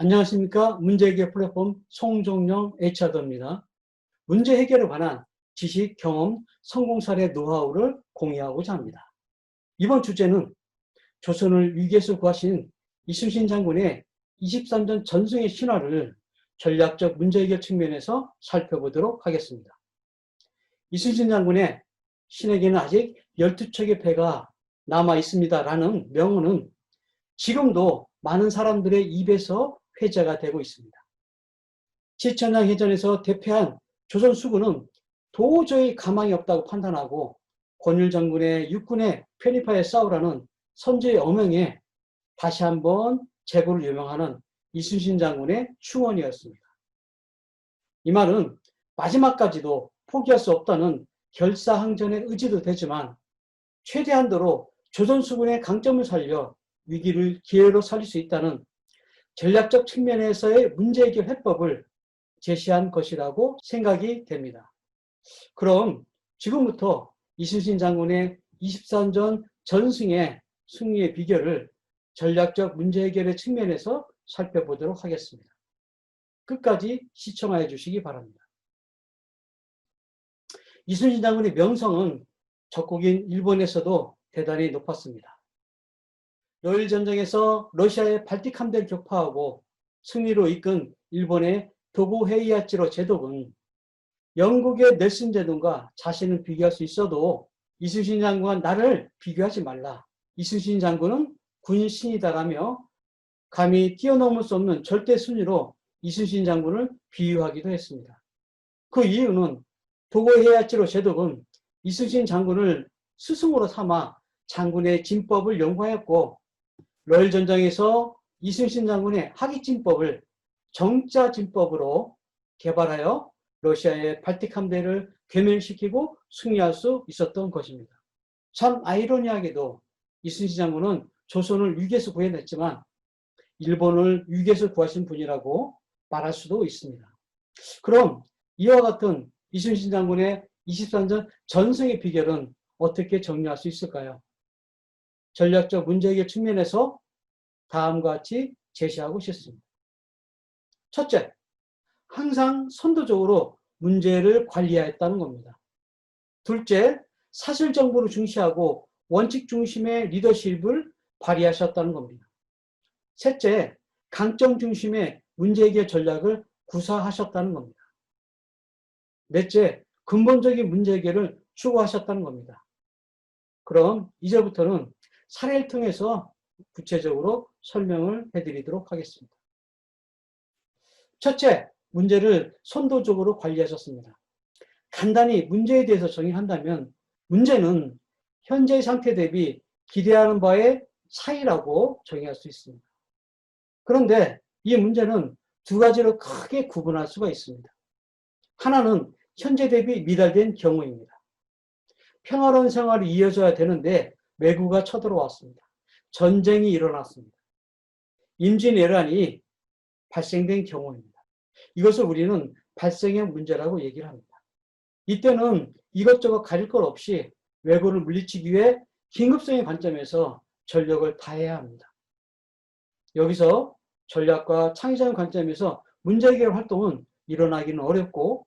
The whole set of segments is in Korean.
안녕하십니까. 문제해결 플랫폼 송종영 HR도입니다. 문제 해결에 관한 지식, 경험, 성공 사례 노하우를 공유하고자 합니다. 이번 주제는 조선을 위기에서 구하신 이순신 장군의 23전 전승의 신화를 전략적 문제 해결 측면에서 살펴보도록 하겠습니다. 이순신 장군의 신에게는 아직 12척의 배가 남아 있습니다라는 명언은 지금도 많은 사람들의 입에서 회자가 되고 있습니다. 지천장 해전에서 대패한 조선 수군은 도저히 가망이 없다고 판단하고 권율 장군의 육군에 편입하여 싸우라는 선제의 어명에 다시 한번 제고를 요명하는 이순신 장군의 충언이었습니다. 이 말은 마지막까지도 포기할 수 없다는 결사항전의 의지도 되지만 최대한도로 조선 수군의 강점을 살려 위기를 기회로 살릴 수 있다는 전략적 측면에서의 문제 해결 해법을 제시한 것이라고 생각이 됩니다. 그럼 지금부터 이순신 장군의 23전 전승의 승리의 비결을 전략적 문제 해결의 측면에서 살펴보도록 하겠습니다. 끝까지 시청하여 주시기 바랍니다. 이순신 장군의 명성은 적국인 일본에서도 대단히 높았습니다. 러일 전쟁에서 러시아의 발틱 함대를 격파하고 승리로 이끈 일본의 도고 헤이아치로 제독은 영국의 넬슨 제독과 자신은 비교할 수 있어도 이순신 장군과 나를 비교하지 말라. 이순신 장군은 군신이다라며 감히 뛰어넘을 수 없는 절대 순위로 이순신 장군을 비유하기도 했습니다. 그 이유는 도고 헤이아치로 제독은 이순신 장군을 스승으로 삼아 장군의 진법을 연구하였고 러일 전장에서 이순신 장군의 학익진법을 정자진법으로 개발하여 러시아의 발틱 함대를 괴멸시키고 승리할 수 있었던 것입니다. 참 아이러니하게도 이순신 장군은 조선을 위기에서 구해냈지만 일본을 위기에서 구하신 분이라고 말할 수도 있습니다. 그럼 이와 같은 이순신 장군의 23전 전승의 비결은 어떻게 정리할 수 있을까요? 전략적 문제 해결 측면에서 다음과 같이 제시하고 싶습니다. 첫째, 항상 선도적으로 문제를 관리하였다는 겁니다. 둘째, 사실 정보를 중시하고 원칙 중심의 리더십을 발휘하셨다는 겁니다. 셋째, 강점 중심의 문제 해결 전략을 구사하셨다는 겁니다. 넷째, 근본적인 문제 해결을 추구하셨다는 겁니다. 그럼 이제부터는 사례를 통해서 구체적으로 설명을 해드리도록 하겠습니다. 첫째, 문제를 선도적으로 관리하셨습니다. 간단히 문제에 대해서 정의한다면 문제는 현재의 상태 대비 기대하는 바의 차이라고 정의할 수 있습니다. 그런데 이 문제는 두 가지로 크게 구분할 수가 있습니다. 하나는 현재 대비 미달된 경우입니다. 평화로운 생활이 이어져야 되는데 외구가 쳐들어왔습니다. 전쟁이 일어났습니다. 임진왜란이 발생된 경우입니다. 이것을 우리는 발생형 문제라고 얘기를 합니다. 이때는 이것저것 가릴 것 없이 외구를 물리치기 위해 긴급성의 관점에서 전력을 다해야 합니다. 여기서 전략과 창의적인 관점에서 문제 해결 활동은 일어나기는 어렵고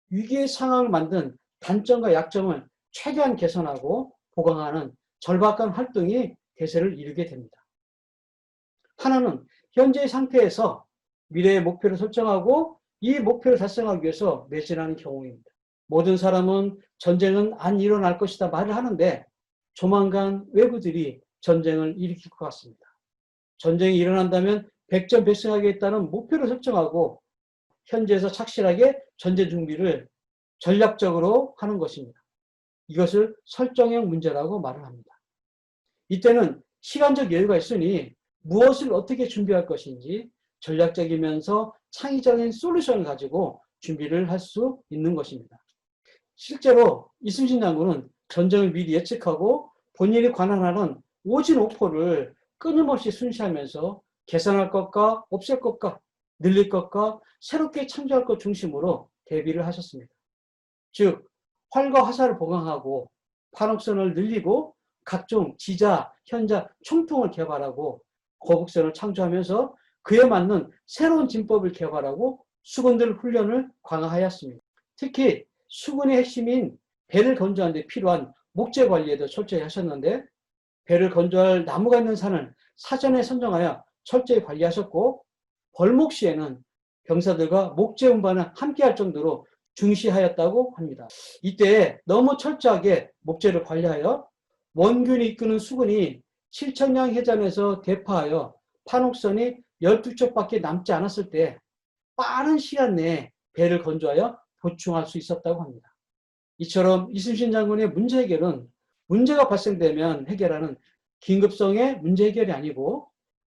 위기의 상황을 만든 단점과 약점을 최대한 개선하고 보강하는 절박한 활동이 대세를 이루게 됩니다. 하나는 현재의 상태에서 미래의 목표를 설정하고 이 목표를 달성하기 위해서 매진하는 경우입니다. 모든 사람은 전쟁은 안 일어날 것이다 말을 하는데 조만간 외구들이 전쟁을 일으킬 것 같습니다. 전쟁이 일어난다면 백전백승하겠다는 목표를 설정하고 현재에서 착실하게 전쟁 준비를 전략적으로 하는 것입니다. 이것을 설정형 문제라고 말을 합니다. 이때는 시간적 여유가 있으니 무엇을 어떻게 준비할 것인지 전략적이면서 창의적인 솔루션을 가지고 준비를 할 수 있는 것입니다. 실제로 이순신 장군은 전쟁을 미리 예측하고 본인이 관할하는 오진오포를 끊임없이 순시하면서 개선할 것과 없앨 것과 늘릴 것과 새롭게 창조할 것 중심으로 대비를 하셨습니다. 즉 활과 화살을 보강하고 판옥선을 늘리고 각종 지자, 현자, 총통을 개발하고 거북선을 창조하면서 그에 맞는 새로운 진법을 개발하고 수군들 훈련을 강화하였습니다. 특히 수군의 핵심인 배를 건조하는 데 필요한 목재 관리에도 철저히 하셨는데, 배를 건조할 나무가 있는 산을 사전에 선정하여 철저히 관리하셨고, 벌목 시에는 병사들과 목재 운반을 함께할 정도로 중시하였다고 합니다. 이때 너무 철저하게 목재를 관리하여 원균이 이끄는 수군이 7천량 해전에서 대파하여 판옥선이 12척밖에 남지 않았을 때 빠른 시간 내에 배를 건조하여 보충할 수 있었다고 합니다. 이처럼 이순신 장군의 문제 해결은 문제가 발생되면 해결하는 긴급성의 문제 해결이 아니고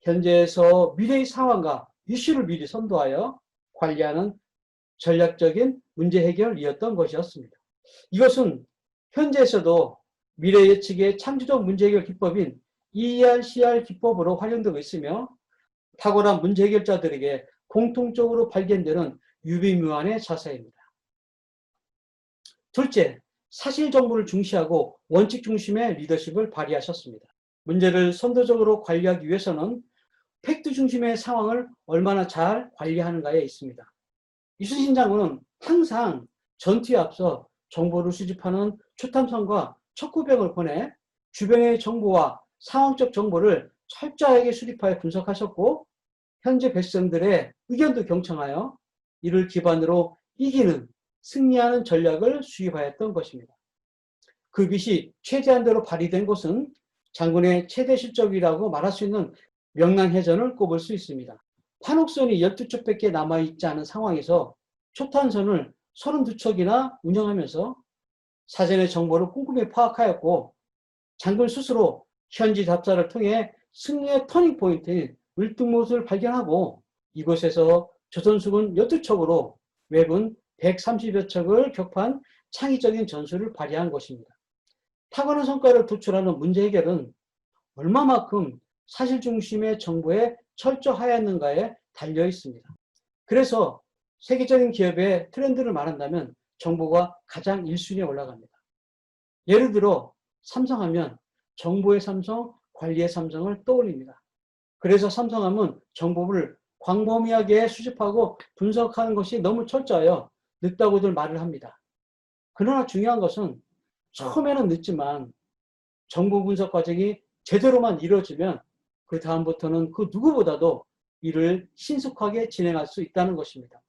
현재에서 미래의 상황과 이슈를 미리 선도하여 관리하는 전략적인 문제 해결이었던 것이었습니다. 이것은 현재에서도 미래 예측의 창조적 문제 해결 기법인 ERCR 기법으로 활용되고 있으며 탁월한 문제 해결자들에게 공통적으로 발견되는 유비무환의 자세입니다. 둘째, 사실 정보를 중시하고 원칙 중심의 리더십을 발휘하셨습니다. 문제를 선도적으로 관리하기 위해서는 팩트 중심의 상황을 얼마나 잘 관리하는가에 있습니다. 이순신 장군은 항상 전투에 앞서 정보를 수집하는 초탐선과 척후병을 보내 주변의 정보와 상황적 정보를 철저하게 수립하여 분석하셨고, 현재 백성들의 의견도 경청하여 이를 기반으로 이기는, 승리하는 전략을 수립하였던 것입니다. 그 빛이 최대한대로 발휘된 것은 장군의 최대 실적이라고 말할 수 있는 명랑해전을 꼽을 수 있습니다. 판옥선이 12척밖에 남아있지 않은 상황에서 초탄선을 32척이나 운영하면서 사전의 정보를 꼼꼼히 파악하였고, 장군 스스로 현지 답사를 통해 승리의 터닝포인트인 울등못을 발견하고 이곳에서 조선수군 12척으로 왜군 130여 척을 격파한 창의적인 전술을 발휘한 것입니다. 탁월한 성과를 도출하는 문제 해결은 얼마만큼 사실 중심의 정보에 철저하였는가에 달려 있습니다. 그래서 세계적인 기업의 트렌드를 말한다면 정보가 가장 1순위에 올라갑니다. 예를 들어 삼성하면 정보의 삼성, 관리의 삼성을 떠올립니다. 그래서 삼성하면 정보를 광범위하게 수집하고 분석하는 것이 너무 철저하여 늦다고들 말을 합니다. 그러나 중요한 것은 처음에는 늦지만 정보 분석 과정이 제대로만 이루어지면 그 다음부터는 그 누구보다도 이를 신속하게 진행할 수 있다는 것입니다.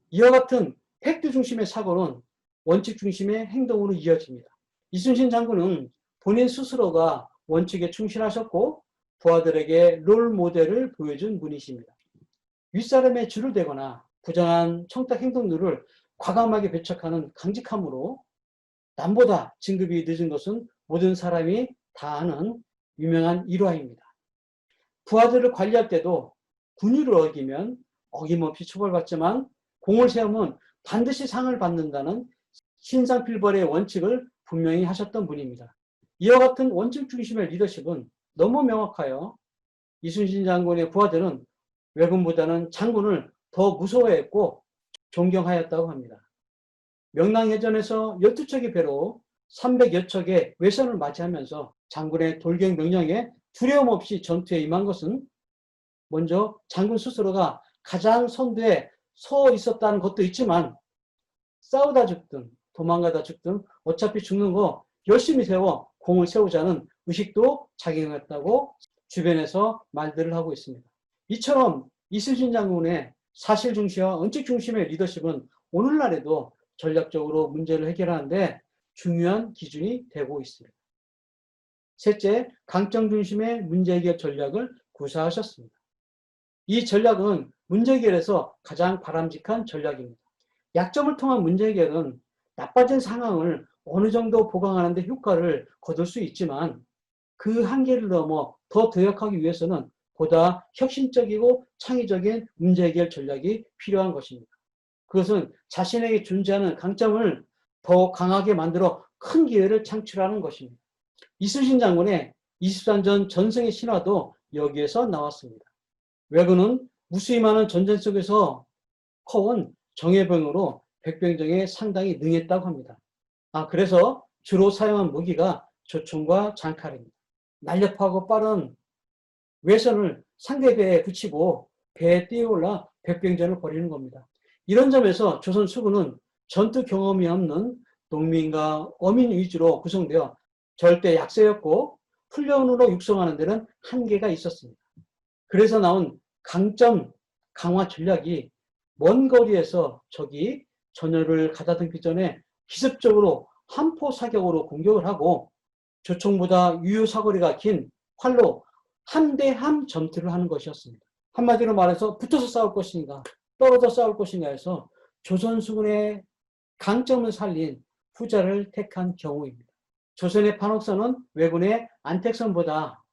이와 같은 팩트 중심의 사고는 원칙 중심의 행동으로 이어집니다. 이순신 장군은 본인 스스로가 원칙에 충실하셨고 부하들에게 롤 모델을 보여준 분이십니다. 윗사람의 줄을 대거나 부정한 청탁 행동들을 과감하게 배척하는 강직함으로 남보다 진급이 늦은 것은 모든 사람이 다 아는 유명한 일화입니다. 부하들을 관리할 때도 군의를 어기면 어김없이 처벌받지만 공을 세우면 반드시 상을 받는다는 신상필벌의 원칙을 분명히 하셨던 분입니다. 이와 같은 원칙 중심의 리더십은 너무 명확하여 이순신 장군의 부하들은 왜군보다는 장군을 더 무서워했고 존경하였다고 합니다. 명랑해전에서 12척의 배로 300여 척의 외선을 맞이하면서 장군의 돌격 명령에 두려움 없이 전투에 임한 것은 먼저 장군 스스로가 가장 선두에 서 있었다는 것도 있지만 싸우다 죽든 도망가다 죽든 어차피 죽는 거 열심히 세워 공을 세우자는 의식도 작용했다고 주변에서 말들을 하고 있습니다. 이처럼 이순신 장군의 사실 중시와 원칙 중심의 리더십은 오늘날에도 전략적으로 문제를 해결하는데 중요한 기준이 되고 있습니다. 셋째, 강점 중심의 문제 해결 전략을 구사하셨습니다. 이 전략은 문제 해결에서 가장 바람직한 전략입니다. 약점을 통한 문제 해결은 나빠진 상황을 어느 정도 보강하는 데 효과를 거둘 수 있지만 그 한계를 넘어 더 도약하기 위해서는 보다 혁신적이고 창의적인 문제 해결 전략이 필요한 것입니다. 그것은 자신에게 존재하는 강점을 더 강하게 만들어 큰 기회를 창출하는 것입니다. 이순신 장군의 23전 전승의 신화도 여기에서 나왔습니다. 왜군은 무수히 많은 전쟁 속에서 커온 정예병으로 백병정에 상당히 능했다고 합니다. 그래서 주로 사용한 무기가 조총과 장칼입니다. 날렵하고 빠른 외선을 상대 배에 붙이고 배에 뛰어올라 백병전을 벌이는 겁니다. 이런 점에서 조선 수군은 전투 경험이 없는 농민과 어민 위주로 구성되어 절대 약세였고 훈련으로 육성하는 데는 한계가 있었습니다. 그래서 나온 강점 강화 전략이 먼 거리에서 적이 전열을 가다듬기 전에 기습적으로 함포 사격으로 공격을 하고 조총보다 유효 사거리가 긴 활로 함대함 전투를 하는 것이었습니다. 한마디로 말해서 붙어서 싸울 것인가 떨어져 싸울 것인가 해서 조선 수군의 강점을 살린 후자를 택한 경우입니다. 조선의 판옥선은 왜군의 안택선보다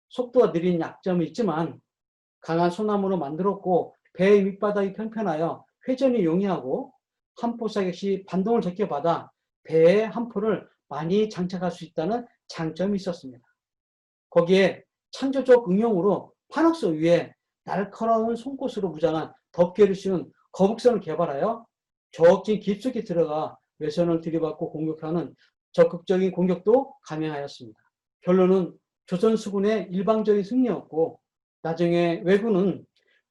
속도가 느린 약점이 있지만 강한 소나무로 만들었고 배의 밑바닥이 평평하여 회전이 용이하고 함포 사격 시 반동을 제껴받아 배에 함포를 많이 장착할 수 있다는 장점이 있었습니다. 거기에 창조적 응용으로 판옥선 위에 날카로운 송곳으로 무장한 덮개를 씌운 거북선을 개발하여 적진 깊숙이 들어가 외선을 들이받고 공격하는 적극적인 공격도 감행하였습니다. 결론은 조선 수군의 일방적인 승리였고 나중에 왜군은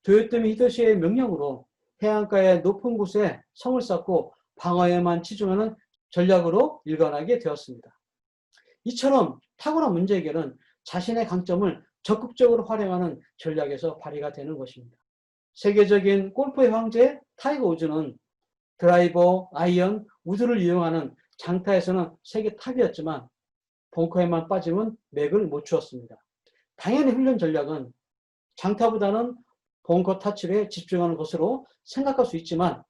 도요토미 히데요시의 명령으로 해안가의 높은 곳에 성을 쌓고 방어에만 치중하는 전략으로 일관하게 되었습니다. 이처럼 탁월한 문제 해결은 자신의 강점을 적극적으로 활용하는 전략에서 발휘가 되는 것입니다. 세계적인 골프의 황제 타이거 우즈는 드라이버, 아이언, 우드를 이용하는 장타에서는 세계 탑이었지만 벙커에만 빠지면 맥을 못 추었습니다. 당연히 훈련 전략은 장타보다는 벙커 타출에 집중하는 것으로 생각할 수 있지만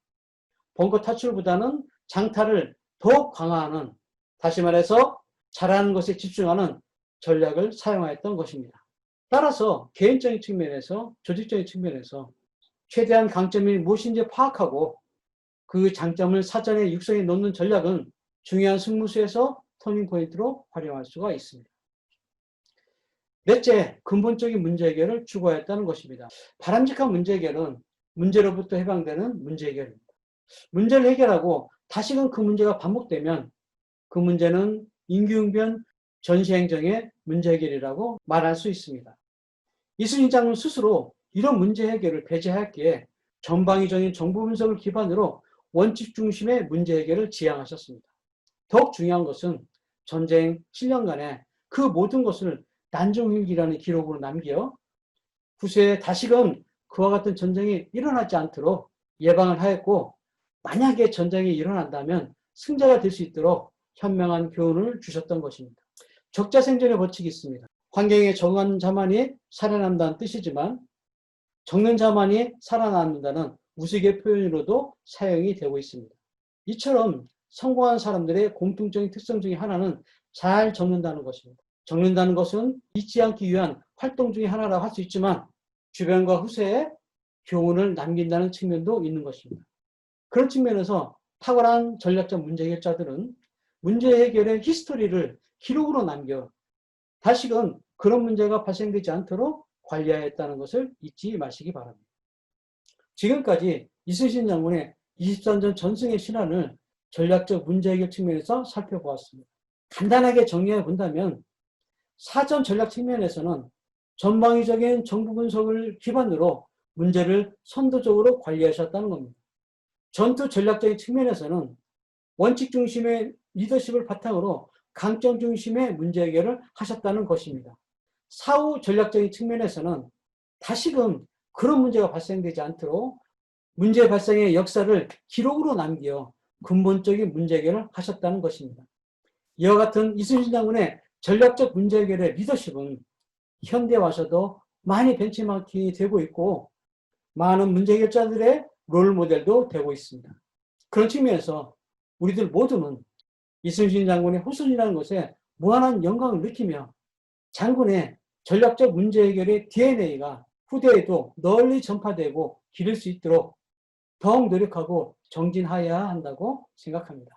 벙커 타출보다는 장타를 더 강화하는, 다시 말해서 잘하는 것에 집중하는 전략을 사용하였던 것입니다. 따라서 개인적인 측면에서 조직적인 측면에서 최대한 강점이 무엇인지 파악하고 그 장점을 사전에 육성해 놓는 전략은 중요한 승무수에서 터닝포인트로 활용할 수가 있습니다. 넷째, 근본적인 문제 해결을 추구하였다는 것입니다. 바람직한 문제 해결은 문제로부터 해방되는 문제 해결입니다. 문제를 해결하고 다시금 그 문제가 반복되면 그 문제는 임기응변 전시행정의 문제 해결이라고 말할 수 있습니다. 이순신 장군 스스로 이런 문제 해결을 배제하였기에 전방위적인 정보 분석을 기반으로 원칙 중심의 문제 해결을 지향하셨습니다. 더욱 중요한 것은 전쟁 7년간에 그 모든 것을 난종일기라는 기록으로 남겨 후세에 다시금 그와 같은 전쟁이 일어나지 않도록 예방을 하였고 만약에 전쟁이 일어난다면 승자가 될 수 있도록 현명한 교훈을 주셨던 것입니다. 적자생존의 법칙이 있습니다. 환경에 적응하는 자만이 살아남는다는 뜻이지만 적는 자만이 살아남는다는 우스갯 표현으로도 사용이 되고 있습니다. 이처럼 성공한 사람들의 공통적인 특성 중에 하나는 잘 적는다는 것입니다. 적는다는 것은 잊지 않기 위한 활동 중에 하나라고 할 수 있지만 주변과 후세에 교훈을 남긴다는 측면도 있는 것입니다. 그런 측면에서 탁월한 전략적 문제 해결자들은 문제 해결의 히스토리를 기록으로 남겨 다시금 그런 문제가 발생되지 않도록 관리하였다는 것을 잊지 마시기 바랍니다. 지금까지 이순신 장군의 23전 전승의 신안을 전략적 문제 해결 측면에서 살펴보았습니다. 간단하게 정리해 본다면 사전 전략 측면에서는 전방위적인 정보 분석을 기반으로 문제를 선도적으로 관리하셨다는 겁니다. 전투 전략적인 측면에서는 원칙 중심의 리더십을 바탕으로 강점 중심의 문제 해결을 하셨다는 것입니다. 사후 전략적인 측면에서는 다시금 그런 문제가 발생되지 않도록 문제 발생의 역사를 기록으로 남겨 근본적인 문제 해결을 하셨다는 것입니다. 이와 같은 이순신 장군의 전략적 문제 해결의 리더십은 현대 와서도 많이 벤치마킹이 되고 있고 많은 문제 해결자들의 롤 모델도 되고 있습니다. 그런 측면에서 우리들 모두는 이순신 장군의 후손이라는 것에 무한한 영광을 느끼며 장군의 전략적 문제 해결의 DNA가 후대에도 널리 전파되고 기를 수 있도록 더욱 노력하고 정진하여야 한다고 생각합니다.